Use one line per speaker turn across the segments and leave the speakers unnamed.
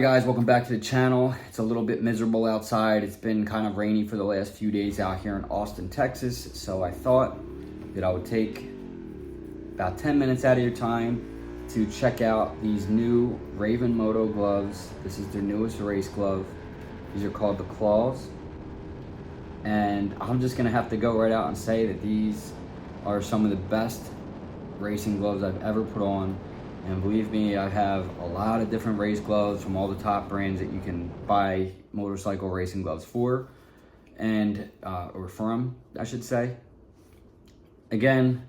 Hey guys, welcome back to the channel. It's a little bit miserable outside. It's been kind of rainy for the last few days out here in Austin, Texas. So I thought that I would take about 10 minutes out of your time to check out these new Raven Moto gloves. This is their newest race glove. These are called the Claws. And I'm just gonna have to go right out and say that these are some of the best racing gloves I've ever put on. And believe me, I have a lot of different race gloves from all the top brands that you can buy motorcycle racing gloves for, and or from, I should say. Again,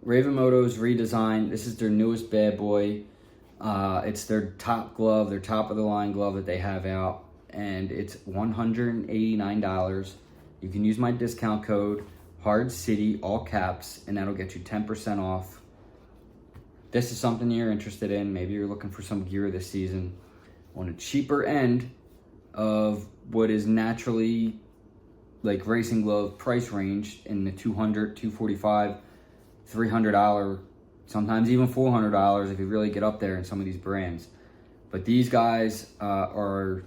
Raven Moto's redesigned. This is their newest bad boy. It's their top glove, their top of the line glove that they have out, and it's $189. You can use my discount code Hardcity, all caps, and that'll get you 10% off. This is something you're interested in. Maybe you're looking for some gear this season on a cheaper end of what is naturally like racing glove price range in the $200, $245, $300, sometimes even $400 if you really get up there in some of these brands. But these guys are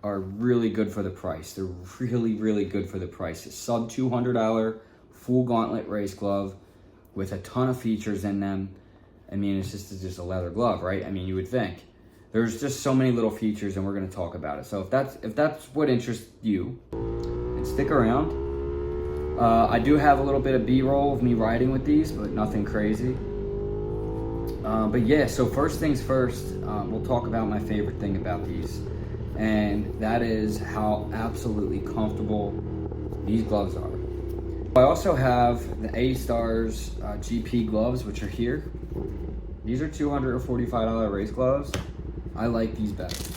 really good for the price. They're really good for the price. A sub $200 full gauntlet race glove with a ton of features in them. I mean, it's just a leather glove, right? I mean, you would think. There's just so many little features, and we're going to talk about it. So if that's what interests you, then stick around. I do have a little bit of B-roll of me riding with these, but nothing crazy. But yeah, so first things first, we'll talk about my favorite thing about these, and that is how absolutely comfortable these gloves are. I also have the Astars GP gloves, which are here. These are $245 race gloves. I like these best.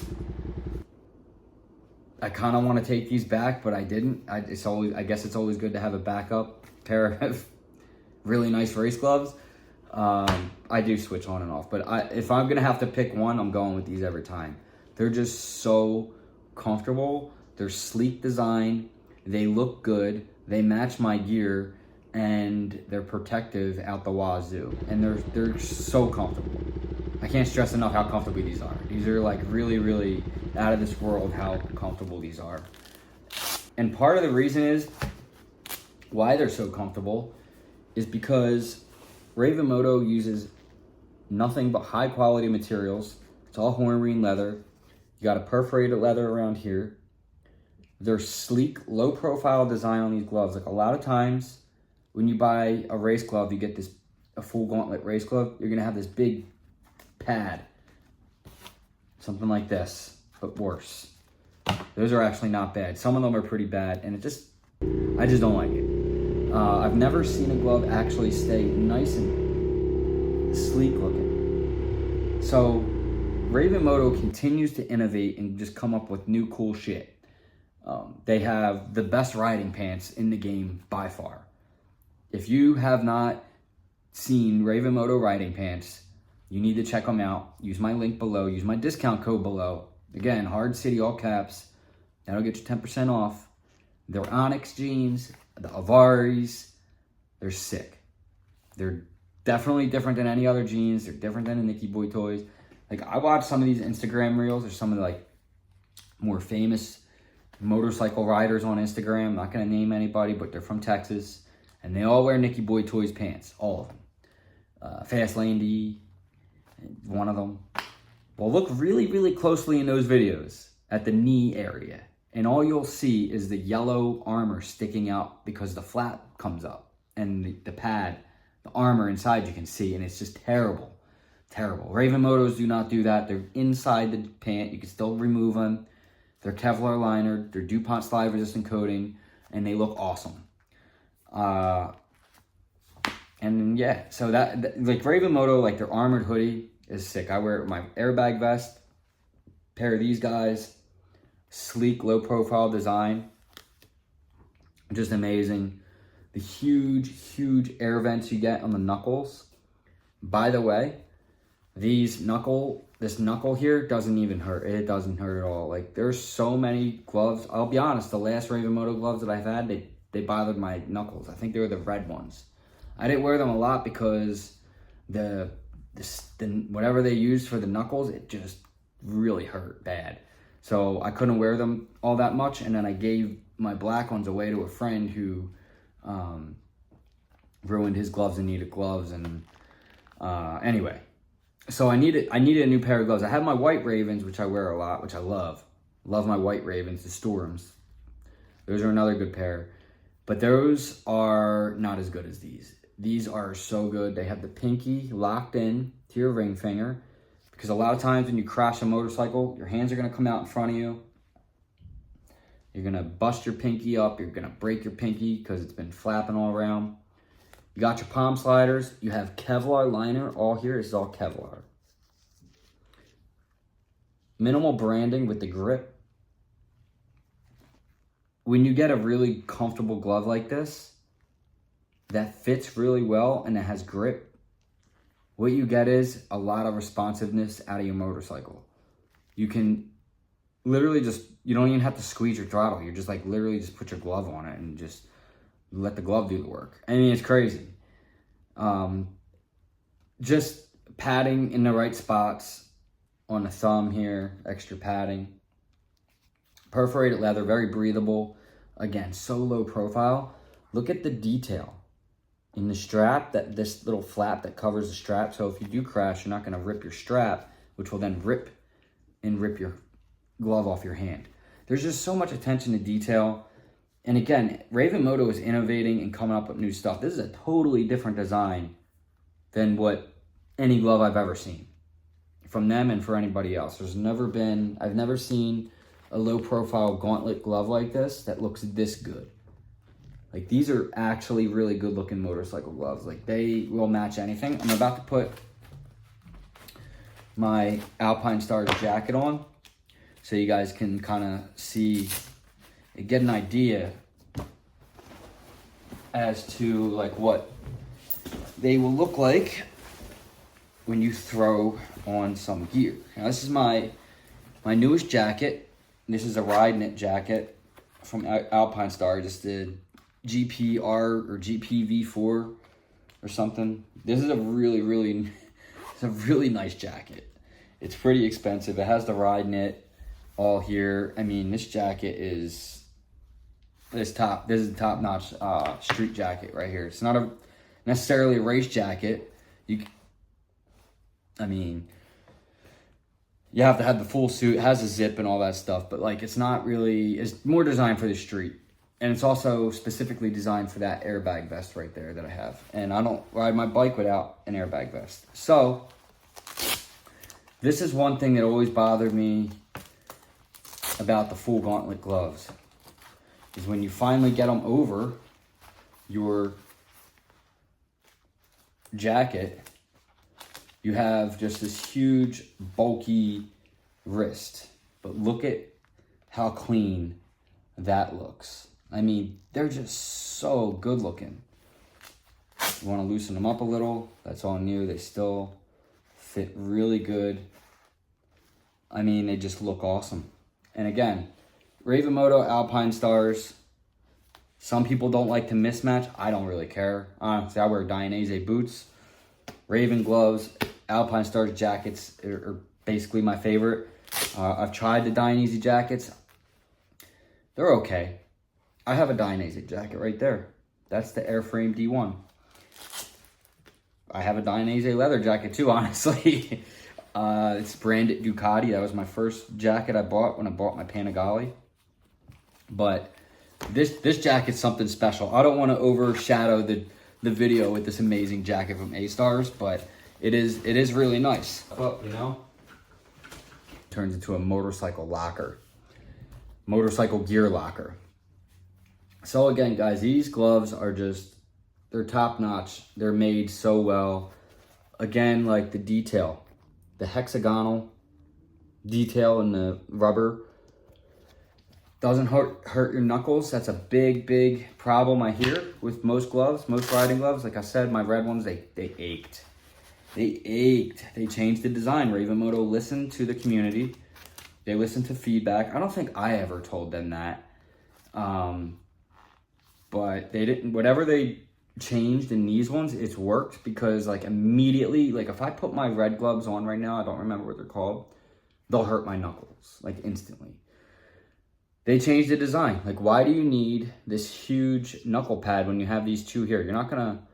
I kind of want to take these back, but I didn't. I guess it's always good to have a backup pair of really nice race gloves. I do switch on and off, but if I'm gonna have to pick one, I'm going with these every time. They're just so comfortable. They're sleek design. They look good. They match my gear. And they're protective out the wazoo, and they're so comfortable. I can't stress enough how comfortable these are. These are like really out of this world how comfortable these are. And part of the reason is why they're so comfortable is because Raven Moto uses nothing but high quality materials. It's all horn leather. You got a perforated leather around here. They're sleek, low profile design on these gloves. Like a lot of times when you buy a race glove, you get a full gauntlet race glove, you're gonna have this big pad. Something like this, but worse. Those are actually not bad. Some of them are pretty bad, and I just don't like it. I've never seen a glove actually stay nice and sleek looking. So Raven Moto continues to innovate and just come up with new cool shit. They have the best riding pants in the game by far. If you have not seen Raven Moto riding pants, you need to check them out. Use my link below. Use my discount code below. Again, Hardcity, all caps. That'll get you 10% off. They're Onyx jeans, the Avaris. They're sick. They're definitely different than any other jeans. They're different than the Nicky Boy toys. Like, I watch some of these Instagram reels. There's some of the, like, more famous motorcycle riders on Instagram. I'm not going to name anybody, but they're from Texas. And they all wear Nicky Boy Toys pants, all of them. Fast Lane D, one of them. Well, look really closely in those videos at the knee area. And all you'll see is the yellow armor sticking out because the flap comes up. And the pad, the armor inside you can see, and it's just terrible. Terrible. Raven Motos do not do that. They're inside the pant. You can still remove them. They're Kevlar liner. They're DuPont slide resistant coating, and they look awesome. And yeah, so that like Raven Moto, like their armored hoodie is sick. I wear it with my airbag vest, pair of these guys, sleek, low profile design, just amazing. The huge air vents you get on the knuckles. By the way, this knuckle here doesn't even hurt. It doesn't hurt at all. Like, there's so many gloves. I'll be honest, the last Raven Moto gloves that I've had, they bothered my knuckles. I think they were the red ones. I didn't wear them a lot because the whatever they used for the knuckles, it just really hurt bad. So I couldn't wear them all that much, and then I gave my black ones away to a friend who ruined his gloves and needed gloves. And anyway, so I needed a new pair of gloves. I have my white Ravens, which I wear a lot, which I love. Love my white Ravens, the Storms. Those are another good pair. But those are not as good as these. These are so good. They have the pinky locked in to your ring finger. Because a lot of times when you crash a motorcycle, your hands are going to come out in front of you. You're going to bust your pinky up. You're going to break your pinky because it's been flapping all around. You got your palm sliders. You have Kevlar liner all here. This is all Kevlar. Minimal branding with the grip. When you get a really comfortable glove like this, that fits really well and it has grip, what you get is a lot of responsiveness out of your motorcycle. You can literally just, you don't even have to squeeze your throttle. You're just like literally just put your glove on it and just let the glove do the work. I mean, it's crazy. Just padding in the right spots on the thumb here, extra padding. Perforated leather, very breathable. Again, so low profile. Look at the detail in the strap, that this little flap that covers the strap. So if you do crash, you're not going to rip your strap, which will then rip your glove off your hand. There's just so much attention to detail. And again, Raven Moto is innovating and coming up with new stuff. This is a totally different design than what any glove I've ever seen from them and for anybody else. I've never seen a low profile gauntlet glove like this that looks this good. Like, these are actually really good looking motorcycle gloves. Like, they will match anything. I'm about to put my Alpinestars jacket on so you guys can kind of see, get an idea as to like what they will look like when you throw on some gear. Now, this is my newest jacket. This is a ride knit jacket from Alpinestars. Just did GPR or GPV4 or something. This is a really nice jacket. It's pretty expensive. It has the ride knit all here. I mean, this jacket is this is a top-notch street jacket right here. It's not necessarily a race jacket. I mean, you have to have the full suit. It has a zip and all that stuff, but like, it's not really, it's more designed for the street. And it's also specifically designed for that airbag vest right there that I have. And I don't ride my bike without an airbag vest. So, this is one thing that always bothered me about the full gauntlet gloves. Is when you finally get them over your jacket, you have just this huge, bulky wrist. But look at how clean that looks. I mean, they're just so good looking. You want to loosen them up a little, that's on you. They still fit really good. I mean, they just look awesome. And again, Raven Moto, Alpinestars. Some people don't like to mismatch. I don't really care. Honestly, I wear Dainese boots. Raven gloves, Alpinestars jackets are basically my favorite. I've tried the Dainese jackets. They're okay. I have a Dainese jacket right there. That's the Airframe D1. I have a Dainese leather jacket too, honestly. It's branded Ducati. That was my first jacket I bought when I bought my Panigale. But this jacket's something special. I don't want to overshadow the video with this amazing jacket from Astars, but it is really nice. Well, you know, turns into a motorcycle locker. Motorcycle gear locker. So again, guys, these gloves are just, they're top notch. They're made so well. Again, like the detail, the hexagonal detail in the rubber doesn't hurt your knuckles. That's a big problem I hear with most gloves, most riding gloves. Like I said, my red ones, they ached. They ached. They changed the design. Raven Moto listened to the community. They listened to feedback. I don't think I ever told them that. But they didn't, whatever they changed in these ones, it's worked because like immediately, like if I put my red gloves on right now, I don't remember what they're called. they'll hurt my knuckles, like instantly. They changed the design. Like, why do you need this huge knuckle pad when you have these two here? You're not gonna,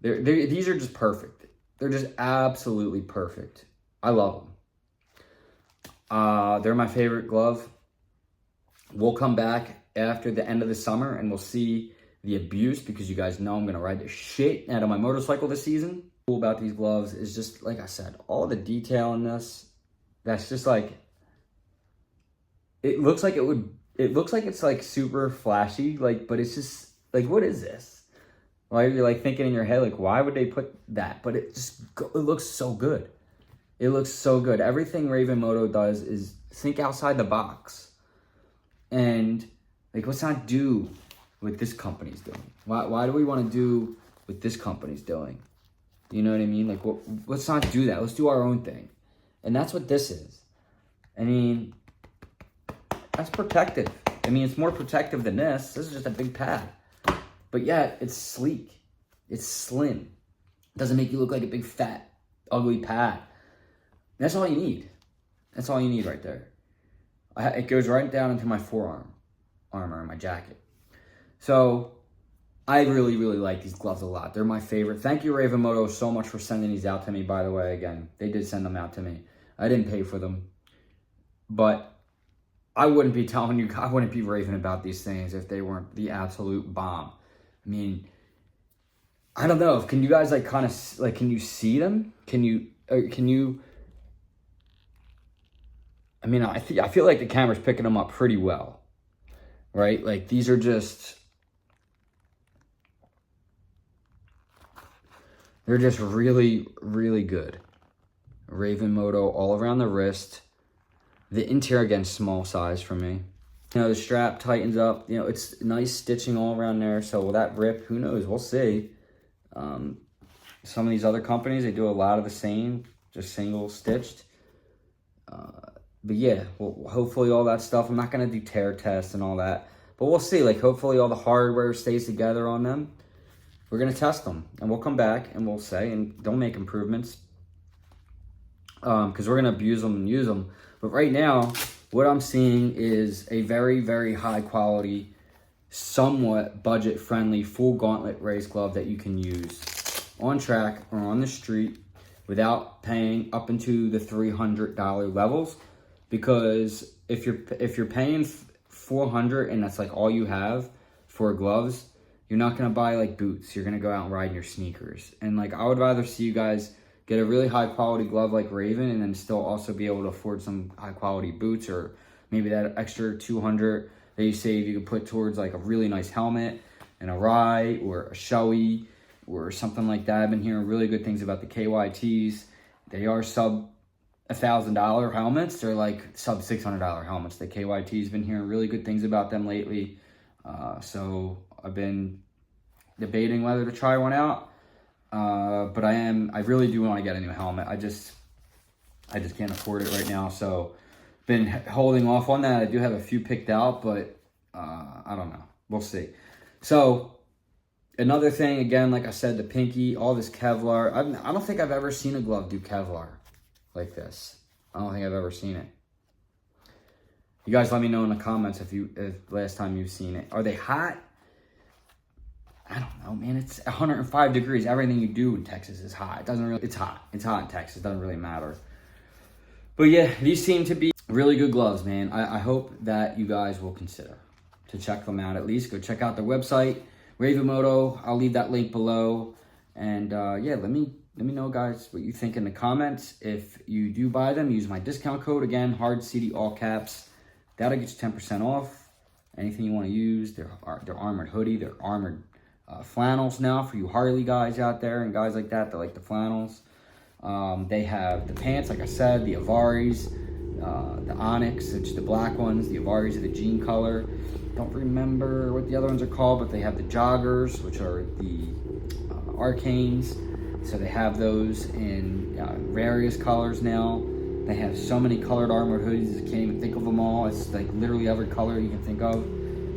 these are just perfect. They're just absolutely perfect. I love them. They're my favorite glove. We'll come back after the end of the summer and we'll see the abuse, because you guys know I'm gonna ride the shit out of my motorcycle this season. Cool about these gloves is just, like I said, all the detail in this, that's just like, it looks like it's like super flashy, like, but it's just like, what is this? Like, you're like thinking in your head, like, why would they put that? But it looks so good. It looks so good. Everything Raven Moto does is think outside the box. And like, let's not do what this company's doing. Why do we want to do what this company's doing? You know what I mean? Like, let's not do that. Let's do our own thing. And that's what this is. I mean, that's protective. I mean, it's more protective than this. This is just a big pad. But yet, it's sleek. It's slim. It doesn't make you look like a big, fat, ugly pad. That's all you need. That's all you need right there. It goes right down into my forearm, armor, and my jacket. So, I really, really like these gloves a lot. They're my favorite. Thank you, Raven Moto, so much for sending these out to me, by the way. Again, they did send them out to me. I didn't pay for them. But I wouldn't be telling you, I wouldn't be raving about these things if they weren't the absolute bomb. I mean, I don't know. Can you guys like kind of, like, can you see them? Can you, I mean, I feel like the camera's picking them up pretty well, right? Like, these are just, they're just really, really good. Raven Moto all around the wrist. The interior, again, small size for me. You know, the strap tightens up. You know, it's nice stitching all around there. So will that rip? Who knows? We'll see. Some of these other companies, they do a lot of the same, just single stitched. But yeah, well, hopefully all that stuff, I'm not going to do tear tests and all that. But we'll see. Like, hopefully all the hardware stays together on them. We're going to test them. And we'll come back and we'll say, and don't make improvements. Because we're going to abuse them and use them. But right now, what I'm seeing is a very, very high quality, somewhat budget friendly, full gauntlet race glove that you can use on track or on the street without paying up into the $300 levels. Because if you're paying $400 and that's like all you have for gloves, you're not going to buy like boots. You're going to go out and ride in your sneakers. And like, I would rather see you guys get a really high quality glove like Raven and then still also be able to afford some high quality boots, or maybe that extra $200 that you save you could put towards like a really nice helmet, an Arai or a Shoei or something like that. I've been hearing really good things about the KYTs. They are sub $1,000 helmets. They're like sub $600 helmets. The KYT's been hearing really good things about them lately. So I've been debating whether to try one out. But I really do want to get a new helmet. I just can't afford it right now. So been holding off on that. I do have a few picked out, but, I don't know. We'll see. So another thing, again, like I said, the pinky, all this Kevlar. I don't think I've ever seen a glove do Kevlar like this. I don't think I've ever seen it. You guys let me know in the comments if last time you've seen it. Are they hot? I don't know, man. It's 105 degrees. Everything you do in Texas is hot. It doesn't really, it's hot. It's hot in Texas. It doesn't really matter. But yeah, these seem to be really good gloves, man. I hope that you guys will consider to check them out at least. Go check out their website, Raven Moto. I'll leave that link below. And yeah, let me know, guys, what you think in the comments. If you do buy them, use my discount code. Again, Hardcity, all caps. That'll get you 10% off. Anything you want to use. Their armored hoodie, their armored flannels now for you Harley guys out there and guys like that like the flannels. They have the pants, like I said, the Avaris, the Onyx, it's the black ones. The Avaris are the jean color. Don't remember what the other ones are called, but they have the Joggers, which are the Arcanes. So they have those in various colors now. They have so many colored armored hoodies, I can't even think of them all. It's like literally every color you can think of.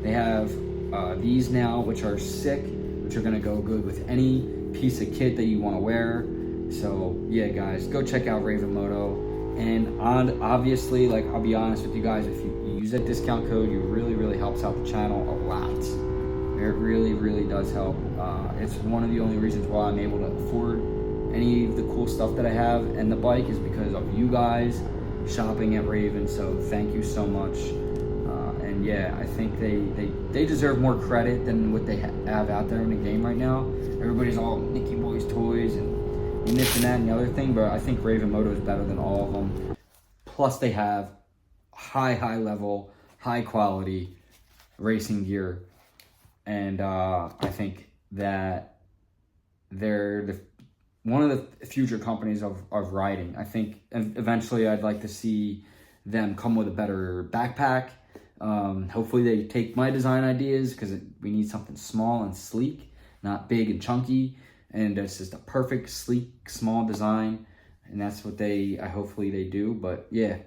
They have these now, which are sick, which are gonna go good with any piece of kit that you wanna wear. So yeah, guys, go check out Raven Moto. And obviously, like, I'll be honest with you guys, if you use that discount code, you really helps out the channel a lot. It really does help. It's one of the only reasons why I'm able to afford any of the cool stuff that I have, and the bike is because of you guys shopping at Raven. So thank you so much. And yeah, I think they deserve more credit than what they have out there in the game right now. Everybody's all Nicky Boys toys and this and that and the other thing, but I think Raven Moto is better than all of them. Plus they have high level, high quality racing gear. And I think that they're one of the future companies of riding. I think eventually I'd like to see them come with a better backpack. Hopefully they take my design ideas, because we need something small and sleek, not big and chunky. And it's just a perfect, sleek, small design. And that's what hopefully they do. But yeah,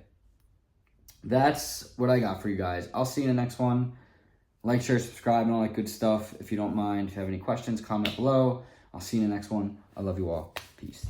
that's what I got for you guys. I'll see you in the next one. Like, share, subscribe, and all that good stuff. If you don't mind, if you have any questions, comment below. I'll see you in the next one. I love you all. Peace.